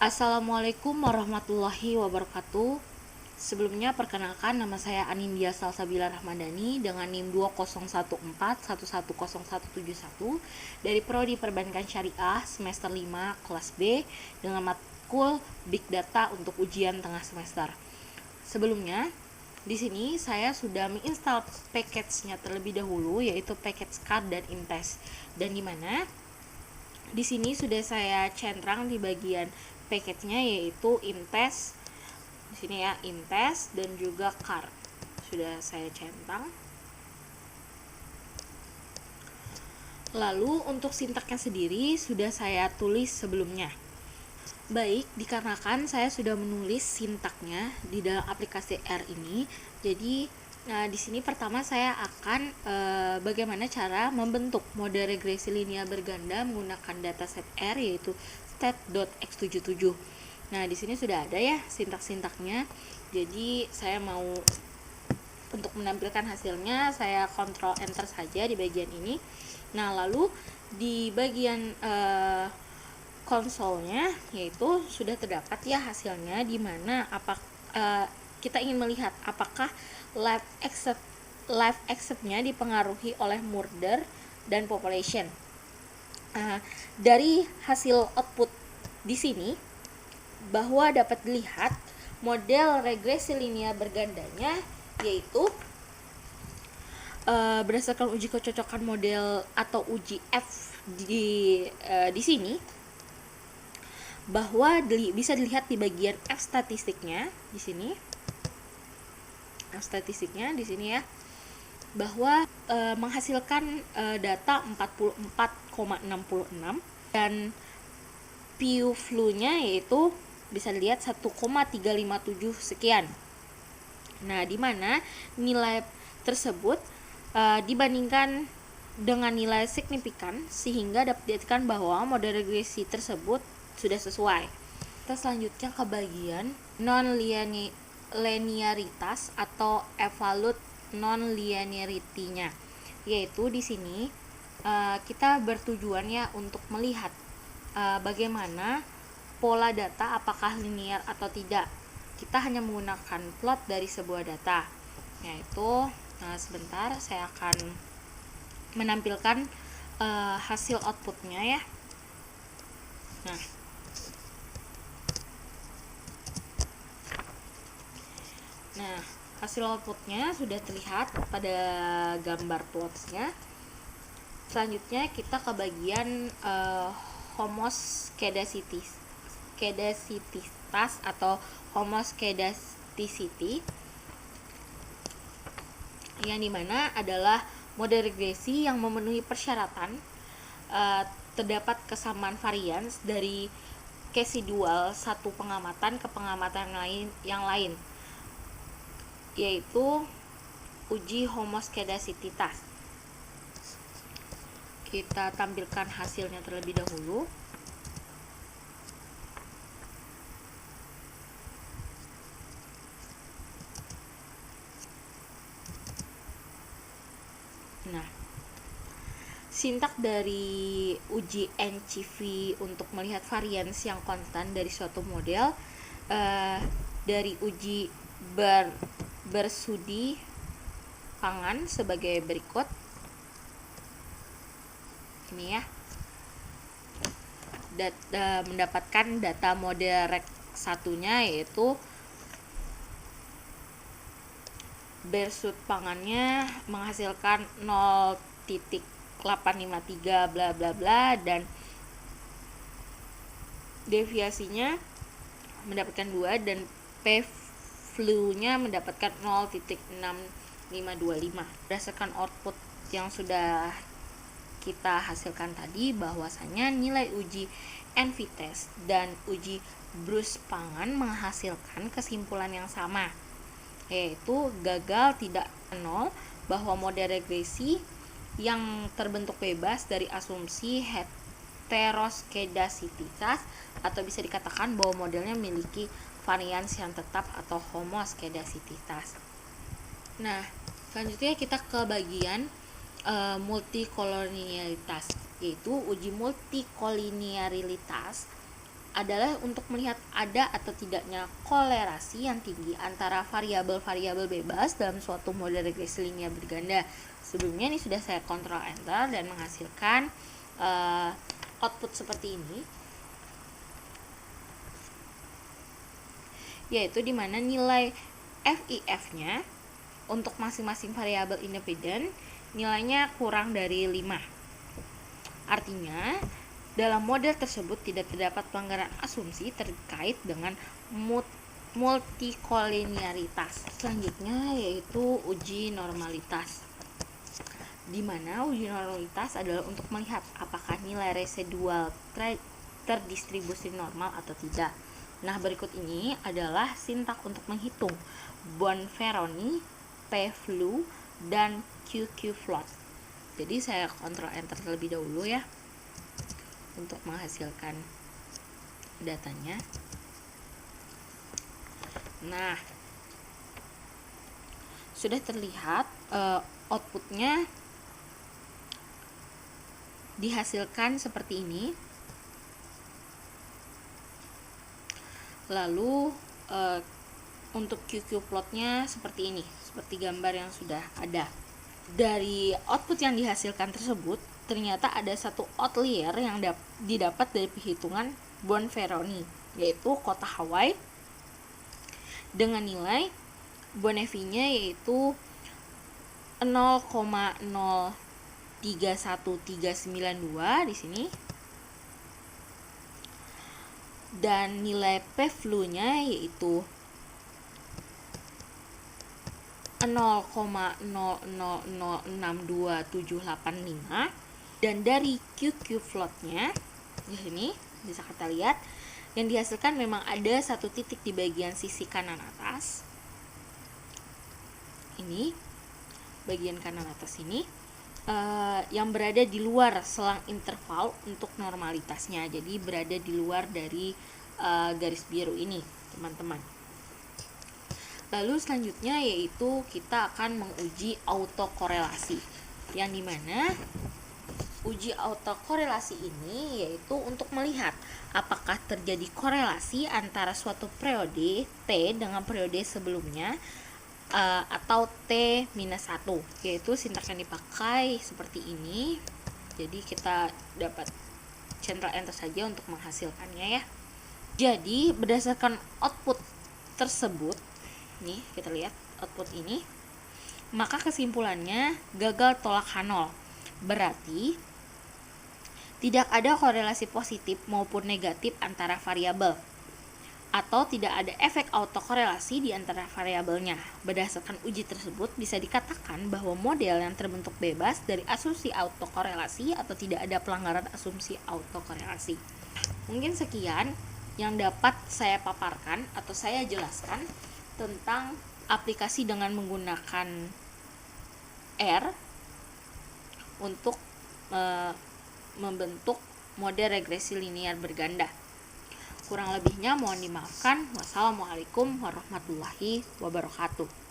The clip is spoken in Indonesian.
Assalamualaikum warahmatullahi wabarakatuh. Sebelumnya perkenalkan, nama saya Anindya Salsabila Rahmadani dengan NIM 2014110171 dari Prodi Perbankan Syariah semester 5 kelas B dengan matkul Big Data untuk ujian tengah semester. Sebelumnya, di sini saya sudah menginstal package-nya terlebih dahulu, yaitu package card dan Imtest. Dan di mana di sini sudah saya centang di bagian package-nya, yaitu Imtest. Di sini ya, Imtest dan juga card. Sudah saya centang. Lalu untuk sintaknya sendiri sudah saya tulis sebelumnya. Baik, dikarenakan saya sudah menulis sintaknya di dalam aplikasi R ini, jadi di sini pertama saya akan bagaimana cara membentuk model regresi linear berganda menggunakan dataset R, yaitu stat.x77. Nah, di sini sudah ada ya sintak-sintaknya. Jadi saya mau untuk menampilkan hasilnya, saya Ctrl Enter saja di bagian ini. Nah, lalu di bagian konsolnya, yaitu sudah terdapat ya hasilnya, di mana kita ingin melihat apakah live accept-nya dipengaruhi oleh murder dan population. Dari hasil output di sini bahwa dapat dilihat model regresi linear bergandanya, yaitu berdasarkan uji kecocokan model atau uji F di sini, bahwa bisa dilihat di bagian F statistiknya di sini. F statistiknya di sini ya, bahwa menghasilkan data 44,66 dan P-flu-nya yaitu bisa dilihat 1,357 sekian. Nah, di mana nilai tersebut dibandingkan dengan nilai signifikan, sehingga dapat dikatakan bahwa model regresi tersebut sudah sesuai. Kita selanjutnya ke bagian non-linearitas atau evaluate non-linearity-nya, yaitu di sini kita bertujuannya untuk melihat bagaimana pola data apakah linear atau tidak. Kita hanya menggunakan plot dari sebuah data, yaitu sebentar saya akan menampilkan hasil outputnya ya. Nah, hasil outputnya sudah terlihat pada gambar plotsnya. Selanjutnya kita ke bagian homoskedasticitas atau homoskedasticity, yang dimana adalah model regresi yang memenuhi persyaratan terdapat kesamaan varians dari residual satu pengamatan ke pengamatan yang lain, yaitu uji homoskedasicitas. Kita tampilkan hasilnya terlebih dahulu. Nah, sintak dari uji NCV untuk melihat varians yang konstan dari suatu model dari uji bersudi pangan sebagai berikut. Ini ya, mendapatkan data model reg 1-nya, yaitu bersud pangannya menghasilkan 0,853 bla bla bla, dan deviasinya mendapatkan 2, dan P-flu-nya mendapatkan 0,6525. Berdasarkan output yang sudah kita hasilkan tadi, bahwasanya nilai uji NV-test dan uji brus pangan menghasilkan kesimpulan yang sama, yaitu gagal tidak nol, bahwa model regresi yang terbentuk bebas dari asumsi heteroskedasititas, atau bisa dikatakan bahwa modelnya memiliki varians yang tetap atau homoskedasititas. Nah, selanjutnya kita ke bagian multikolonialitas, yaitu uji multikolonialitas adalah untuk melihat ada atau tidaknya kolerasi yang tinggi antara variabel-variabel bebas dalam suatu model regresi linear berganda. Sebelumnya ini sudah saya kontrol enter dan menghasilkan output seperti ini, yaitu dimana nilai FIF-nya untuk masing-masing variabel independen nilainya kurang dari 5. Artinya, dalam model tersebut tidak terdapat pelanggaran asumsi terkait dengan multikolinearitas. Selanjutnya yaitu uji normalitas, di mana uji normalitas adalah untuk melihat apakah nilai residual terdistribusi normal atau tidak. Nah, berikut ini adalah sintak untuk menghitung Bonferroni, P-flu, dan QQ-float. Jadi saya kontrol enter terlebih dahulu ya untuk menghasilkan datanya. Nah, sudah terlihat outputnya dihasilkan seperti ini. Lalu untuk QQ plotnya seperti ini, seperti gambar yang sudah ada. Dari output yang dihasilkan tersebut, ternyata ada satu outlier yang didapat dari perhitungan Bonferroni, yaitu kota Hawaii, dengan nilai Bonnevi-nya yaitu 0,031392 di sini. Dan nilai P-flu-nya yaitu 0,0006275. Dan dari QQ float-nya di sini bisa kita lihat yang dihasilkan memang ada satu titik di bagian sisi kanan atas. Ini bagian kanan atas ini yang berada di luar selang interval untuk normalitasnya. Jadi berada di luar dari garis biru ini, teman-teman. Lalu selanjutnya yaitu kita akan menguji autokorelasi, yang dimana uji autokorelasi ini yaitu untuk melihat apakah terjadi korelasi antara suatu periode T dengan periode sebelumnya atau T-1, yaitu sintak yang dipakai seperti ini. Jadi kita dapat central enter saja untuk menghasilkannya ya. Jadi berdasarkan output tersebut, nih kita lihat output ini, maka kesimpulannya gagal tolak H0. Berarti tidak ada korelasi positif maupun negatif antara variabel, atau tidak ada efek autokorelasi di antara variabelnya. Berdasarkan uji tersebut, bisa dikatakan bahwa model yang terbentuk bebas dari asumsi autokorelasi atau tidak ada pelanggaran asumsi autokorelasi. Mungkin sekian yang dapat saya paparkan atau saya jelaskan tentang aplikasi dengan menggunakan R untuk membentuk model regresi linear berganda. Kurang lebihnya mohon dimaafkan. Wassalamualaikum warahmatullahi wabarakatuh.